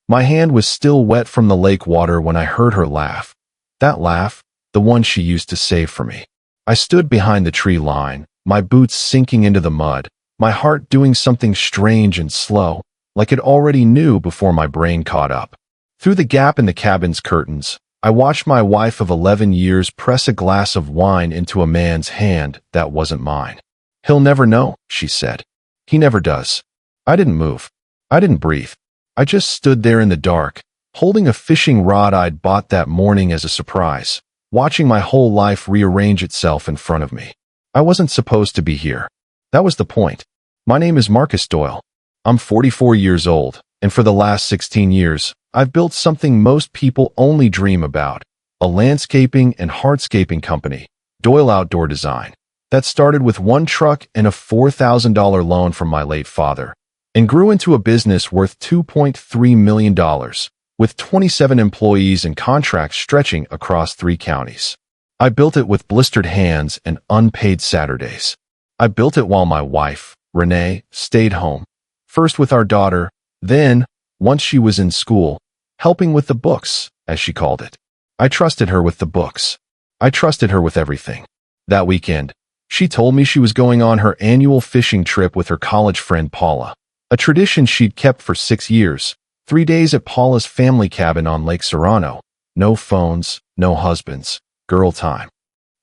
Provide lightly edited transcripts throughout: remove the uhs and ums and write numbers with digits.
My hand was still wet from the lake water when I heard her laugh. That laugh, the one she used to save for me. I stood behind the tree line, my boots sinking into the mud, my heart doing something strange and slow, like it already knew before my brain caught up. Through the gap in the cabin's curtains, I watched my wife of 11 years press a glass of wine into a man's hand that wasn't mine. "He'll never know," she said. "He never does." I didn't move. I didn't breathe. I just stood there in the dark, holding a fishing rod I'd bought that morning as a surprise, watching my whole life rearrange itself in front of me. I wasn't supposed to be here. That was the point. My name is Marcus Doyle. I'm 44 years old, and for the last 16 years, I've built something most people only dream about, a landscaping and hardscaping company, Doyle Outdoor Design, that started with one truck and a $4,000 loan from my late father, and grew into a business worth $2.3 million, with 27 employees and contracts stretching across 3 counties. I built it with blistered hands and unpaid Saturdays. I built it while my wife, Renee, stayed home, first with our daughter, then, once she was in school, helping with the books, as she called it. I trusted her with the books. I trusted her with everything. That weekend, she told me she was going on her annual fishing trip with her college friend Paula, a tradition she'd kept for 6 years, 3 days at Paula's family cabin on Lake Serrano. No phones, no husbands, girl time.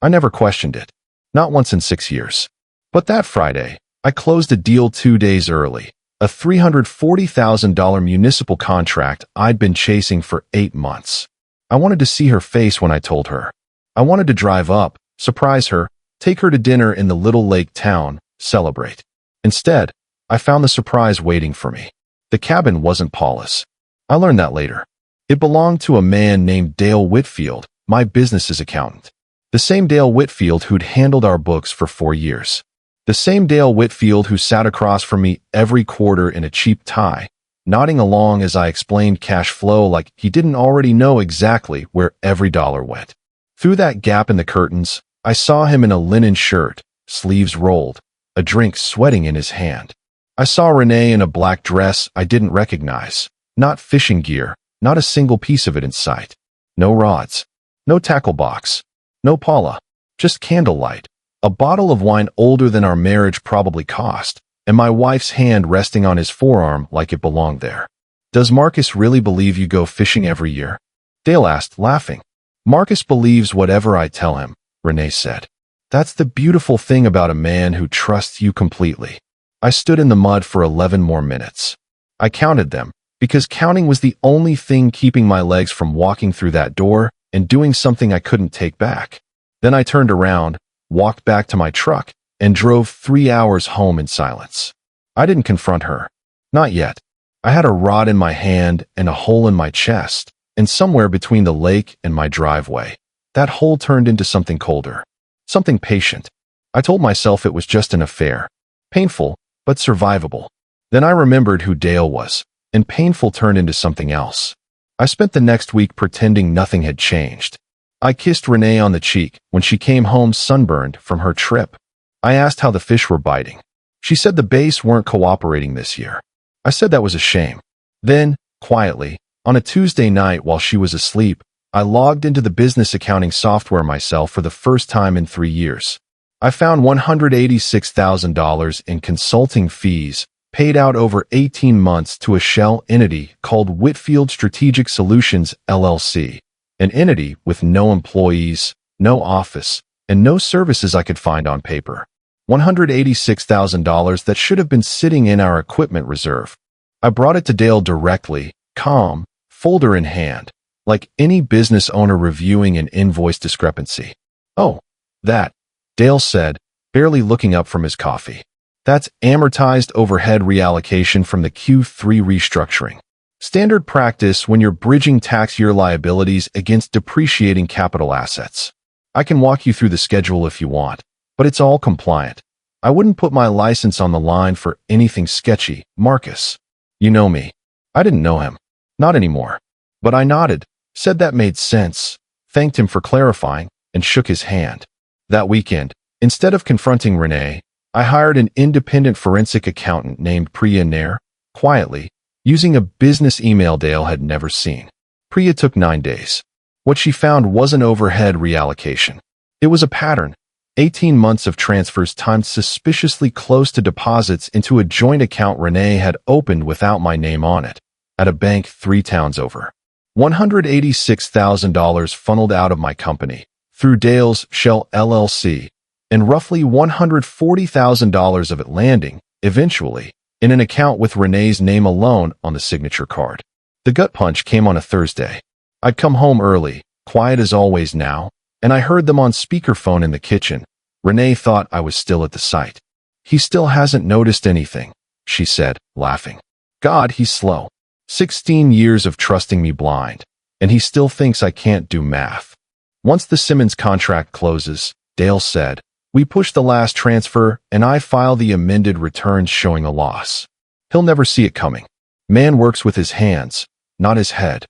I never questioned it. Not once in 6 years. But that Friday, I closed a deal 2 days early, a $340,000 municipal contract I'd been chasing for 8 months. I wanted to see her face when I told her. I wanted to drive up, surprise her, take her to dinner in the little lake town, celebrate. Instead, I found the surprise waiting for me. The cabin wasn't Paula's. I learned that later. It belonged to a man named Dale Whitfield, my business's accountant. The same Dale Whitfield who'd handled our books for 4 years. The same Dale Whitfield who sat across from me every quarter in a cheap tie, nodding along as I explained cash flow like he didn't already know exactly where every dollar went. Through that gap in the curtains, I saw him in a linen shirt, sleeves rolled, a drink sweating in his hand. I saw Renee in a black dress I didn't recognize, not fishing gear, not a single piece of it in sight. No rods, no tackle box, no Paula, just candlelight. A bottle of wine older than our marriage probably cost, and my wife's hand resting on his forearm like it belonged there. "Does Marcus really believe you go fishing every year?" Dale asked, laughing. "Marcus believes whatever I tell him," Renee said. "That's the beautiful thing about a man who trusts you completely." I stood in the mud for 11 more minutes. I counted them, because counting was the only thing keeping my legs from walking through that door and doing something I couldn't take back. Then I turned around, walked back to my truck, and drove 3 hours home in silence. I didn't confront her. Not yet. I had a rod in my hand and a hole in my chest, and somewhere between the lake and my driveway, that hole turned into something colder, something patient. I told myself it was just an affair. Painful, but survivable. Then I remembered who Dale was, and painful turned into something else. I spent the next week pretending nothing had changed. I kissed Renee on the cheek when she came home sunburned from her trip. I asked how the fish were biting. She said the bass weren't cooperating this year. I said that was a shame. Then, quietly, on a Tuesday night while she was asleep, I logged into the business accounting software myself for the first time in 3 years. I found $186,000 in consulting fees paid out over 18 months to a shell entity called Whitfield Strategic Solutions, LLC. An entity with no employees, no office, and no services I could find on paper. $186,000 that should have been sitting in our equipment reserve. I brought it to Dale directly, calm, folder in hand, like any business owner reviewing an invoice discrepancy. "Oh, that," Dale said, barely looking up from his coffee. "That's amortized overhead reallocation from the Q3 restructuring. Standard practice when you're bridging tax year liabilities against depreciating capital assets. I can walk you through the schedule if you want, but it's all compliant. I wouldn't put my license on the line for anything sketchy, Marcus. You know me." I didn't know him. Not anymore. But I nodded, said that made sense, thanked him for clarifying, and shook his hand. That weekend, instead of confronting Renee, I hired an independent forensic accountant named Priya Nair, quietly, using a business email Dale had never seen. Priya took 9 days. What she found wasn't overhead reallocation. It was a pattern. 18 months of transfers timed suspiciously close to deposits into a joint account Renee had opened without my name on it, at a bank 3 towns over. $186,000 funneled out of my company, through Dale's Shell LLC, and roughly $140,000 of it landing, eventually, in an account with Renee's name alone on the signature card. The gut punch came on a Thursday. I'd come home early, quiet as always now, and I heard them on speakerphone in the kitchen. Renee thought I was still at the site. "He still hasn't noticed anything," she said, laughing. "God, he's slow. 16 years of trusting me blind, and he still thinks I can't do math." Once the Simmons contract closes, Dale said, we push the last transfer and I file the amended returns showing a loss. He'll never see it coming. Man works with his hands, not his head.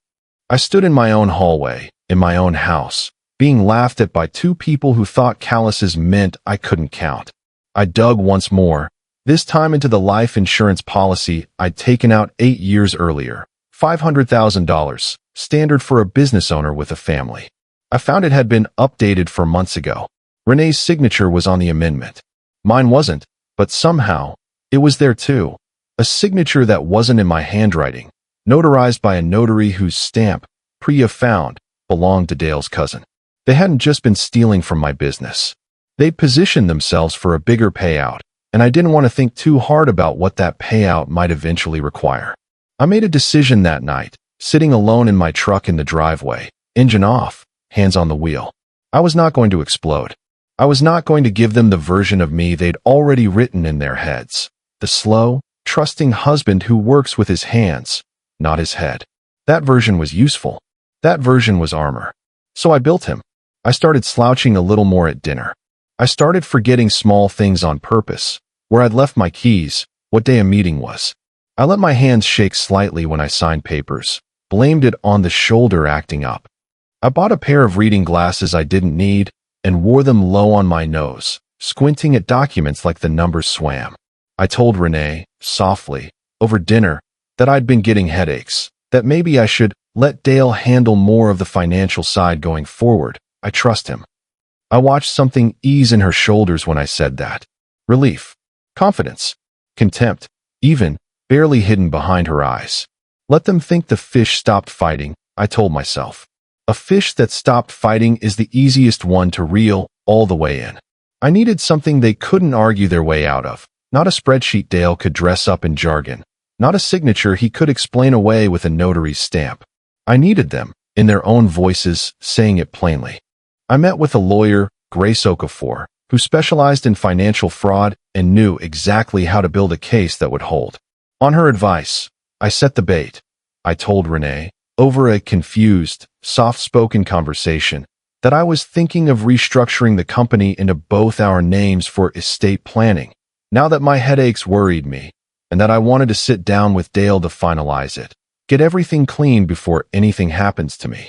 I stood in my own hallway, in my own house, being laughed at by 2 people who thought calluses meant I couldn't count. I dug once more, this time into the life insurance policy I'd taken out 8 years earlier, $500,000, standard for a business owner with a family. I found it had been updated 4 months ago. Renee's signature was on the amendment. Mine wasn't, but somehow, it was there too. A signature that wasn't in my handwriting, notarized by a notary whose stamp, Priya found, belonged to Dale's cousin. They hadn't just been stealing from my business. They'd positioned themselves for a bigger payout, and I didn't want to think too hard about what that payout might eventually require. I made a decision that night, sitting alone in my truck in the driveway, engine off, hands on the wheel. I was not going to explode. I was not going to give them the version of me they'd already written in their heads. The slow, trusting husband who works with his hands, not his head. That version was useful. That version was armor. So I built him. I started slouching a little more at dinner. I started forgetting small things on purpose, where I'd left my keys, what day a meeting was. I let my hands shake slightly when I signed papers, blamed it on the shoulder acting up. I bought a pair of reading glasses I didn't need and wore them low on my nose, squinting at documents like the numbers swam. I told Renee, softly, over dinner, that I'd been getting headaches, that maybe I should let Dale handle more of the financial side going forward. I trust him. I watched something ease in her shoulders when I said that. Relief, confidence, contempt, even, barely hidden behind her eyes. Let them think the fish stopped fighting, I told myself. A fish that stopped fighting is the easiest one to reel all the way in. I needed something they couldn't argue their way out of, not a spreadsheet Dale could dress up in jargon, not a signature he could explain away with a notary's stamp. I needed them, in their own voices, saying it plainly. I met with a lawyer, Grace Okafor, who specialized in financial fraud and knew exactly how to build a case that would hold. On her advice, I set the bait. I told Renee, over a confused, soft-spoken conversation, that I was thinking of restructuring the company into both our names for estate planning, now that my headaches worried me, and that I wanted to sit down with Dale to finalize it, get everything clean before anything happens to me.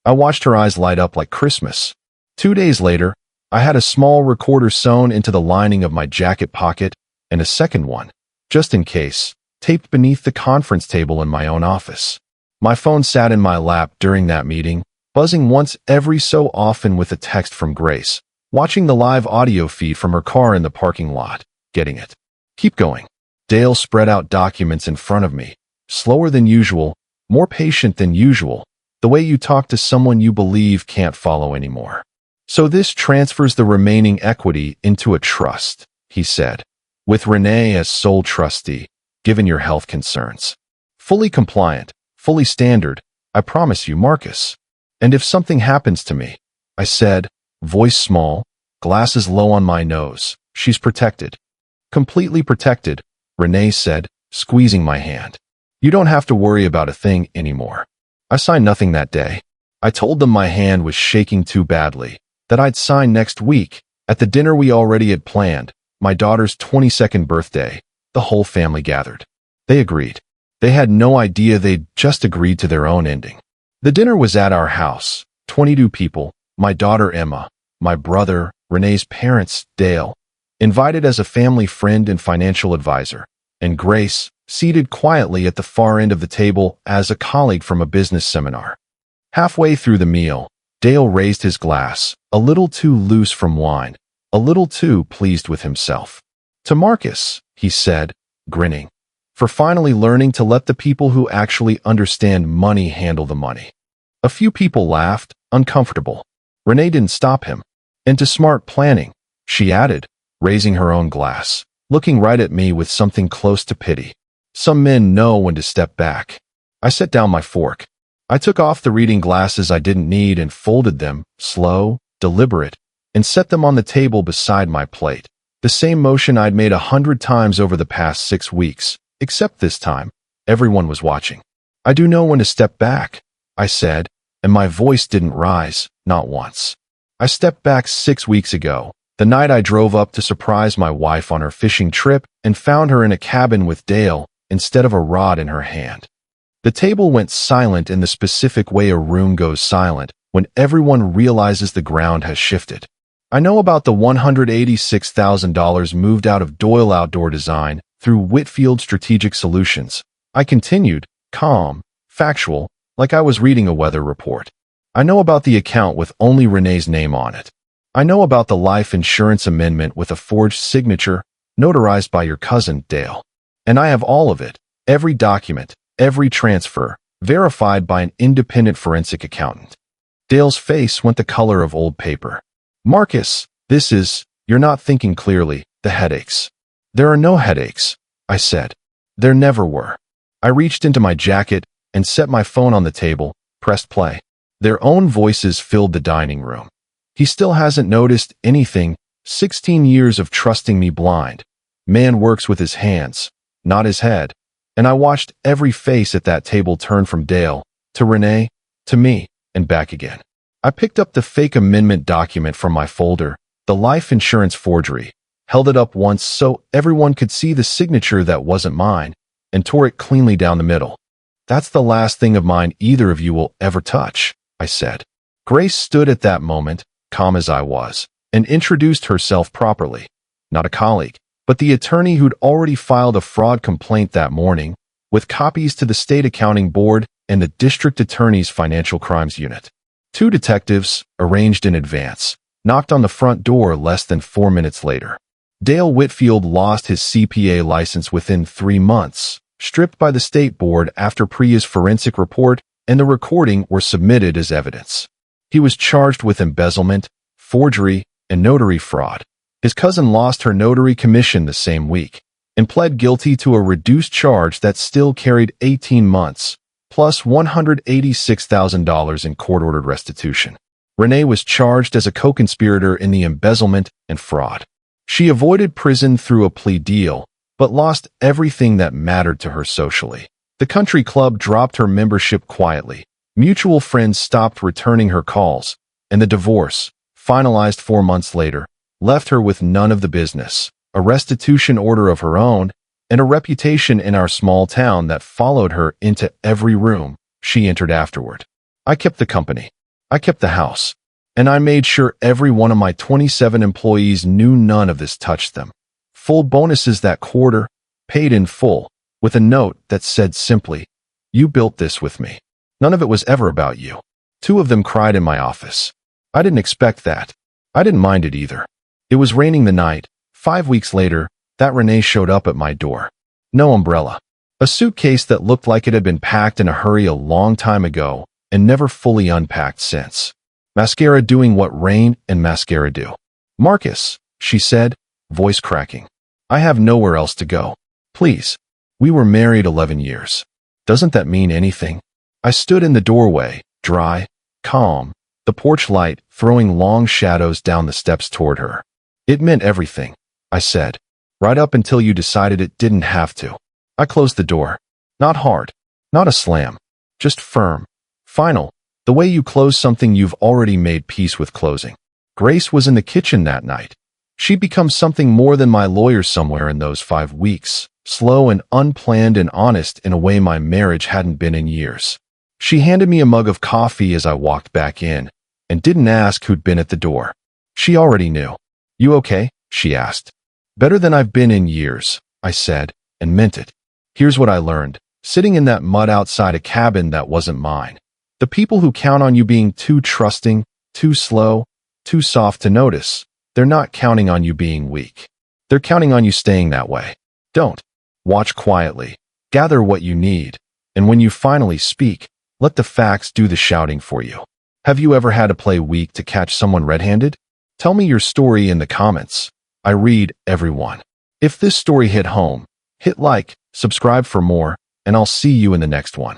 I watched her eyes light up like Christmas. 2 days later, I had a small recorder sewn into the lining of my jacket pocket and a second one, just in case, taped beneath the conference table in my own office. My phone sat in my lap during that meeting, buzzing once every so often with a text from Grace, watching the live audio feed from her car in the parking lot, getting it. Keep going. Dale spread out documents in front of me, slower than usual, more patient than usual, the way you talk to someone you believe can't follow anymore. So this transfers the remaining equity into a trust, he said, with Renee as sole trustee, given your health concerns. Fully compliant, fully standard, I promise you, Marcus. And if something happens to me, I said, voice small, glasses low on my nose, she's protected. Completely protected, Renee said, squeezing my hand. You don't have to worry about a thing anymore. I signed nothing that day. I told them my hand was shaking too badly, that I'd sign next week, at the dinner we already had planned, my daughter's 22nd birthday. The whole family gathered. They agreed. They had no idea they'd just agreed to their own ending. The dinner was at our house, 22 people, my daughter Emma, my brother, Renee's parents, Dale, invited as a family friend and financial advisor, and Grace, seated quietly at the far end of the table as a colleague from a business seminar. Halfway through the meal, Dale raised his glass, a little too loose from wine, a little too pleased with himself. "To Marcus," he said, grinning, "for finally learning to let the people who actually understand money handle the money." A few people laughed, uncomfortable. Renee didn't stop him. "And to smart planning," she added, raising her own glass, looking right at me with something close to pity. "Some men know when to step back." I set down my fork. I took off the reading glasses I didn't need and folded them, slow, deliberate, and set them on the table beside my plate. The same motion I'd made 100 times over the past 6 weeks, except this time, everyone was watching. "I do know when to step back," I said, and my voice didn't rise, not once. I stepped back 6 weeks ago, the night I drove up to surprise my wife on her fishing trip and found her in a cabin with Dale instead of a rod in her hand. The table went silent in the specific way a room goes silent when everyone realizes the ground has shifted. "I know about the $186,000 moved out of Doyle Outdoor Design through Whitfield Strategic Solutions," I continued, calm, factual, like I was reading a weather report. "I know about the account with only Renee's name on it. I know about the life insurance amendment with a forged signature, notarized by your cousin, Dale. And I have all of it, every document, every transfer, verified by an independent forensic accountant." Dale's face went the color of old paper. "Marcus, you're not thinking clearly, the headaches." "There are no headaches," I said. "There never were." I reached into my jacket and set my phone on the table, pressed play. Their own voices filled the dining room. "He still hasn't noticed anything, 16 years of trusting me blind. Man works with his hands, not his head." And I watched every face at that table turn from Dale, to Renee, to me, and back again. I picked up the fake amendment document from my folder, the life insurance forgery, held it up once so everyone could see the signature that wasn't mine, and tore it cleanly down the middle. "That's the last thing of mine either of you will ever touch," I said. Grace stood at that moment, calm as I was, and introduced herself properly. Not a colleague, but the attorney who'd already filed a fraud complaint that morning, with copies to the state accounting board and the district attorney's financial crimes unit. 2 detectives, arranged in advance, knocked on the front door less than 4 minutes later. Dale Whitfield lost his CPA license within 3 months, stripped by the state board after Priya's forensic report and the recording were submitted as evidence. He was charged with embezzlement, forgery, and notary fraud. His cousin lost her notary commission the same week and pled guilty to a reduced charge that still carried 18 months, plus $186,000 in court-ordered restitution. Renee was charged as a co-conspirator in the embezzlement and fraud. She avoided prison through a plea deal, but lost everything that mattered to her socially. The country club dropped her membership quietly, mutual friends stopped returning her calls, and the divorce, finalized 4 months later, left her with none of the business, a restitution order of her own, and a reputation in our small town that followed her into every room she entered afterward. I kept the company. I kept the house. And I made sure every one of my 27 employees knew none of this touched them. Full bonuses that quarter, paid in full, with a note that said simply, "You built this with me. None of it was ever about you." 2 of them cried in my office. I didn't expect that. I didn't mind it either. It was raining the night. 5 weeks later, that Renee showed up at my door. No umbrella. A suitcase that looked like it had been packed in a hurry a long time ago and never fully unpacked since. Mascara doing what rain and mascara do. "Marcus," she said, voice cracking. "I have nowhere else to go. Please. We were married 11 years. Doesn't that mean anything?" I stood in the doorway, dry, calm, the porch light throwing long shadows down the steps toward her. "It meant everything," I said, "right up until you decided it didn't have to." I closed the door. Not hard. Not a slam. Just firm. Final. The way you close something you've already made peace with closing. Grace was in the kitchen that night. She'd become something more than my lawyer somewhere in those 5 weeks, slow and unplanned and honest in a way my marriage hadn't been in years. She handed me a mug of coffee as I walked back in, and didn't ask who'd been at the door. She already knew. "You okay?" she asked. "Better than I've been in years," I said, and meant it. Here's what I learned. Sitting in that mud outside a cabin that wasn't mine. The people who count on you being too trusting, too slow, too soft to notice, they're not counting on you being weak. They're counting on you staying that way. Don't. Watch quietly. Gather what you need. And when you finally speak, let the facts do the shouting for you. Have you ever had to play weak to catch someone red-handed? Tell me your story in the comments. I read everyone. If this story hit home, hit like, subscribe for more, and I'll see you in the next one.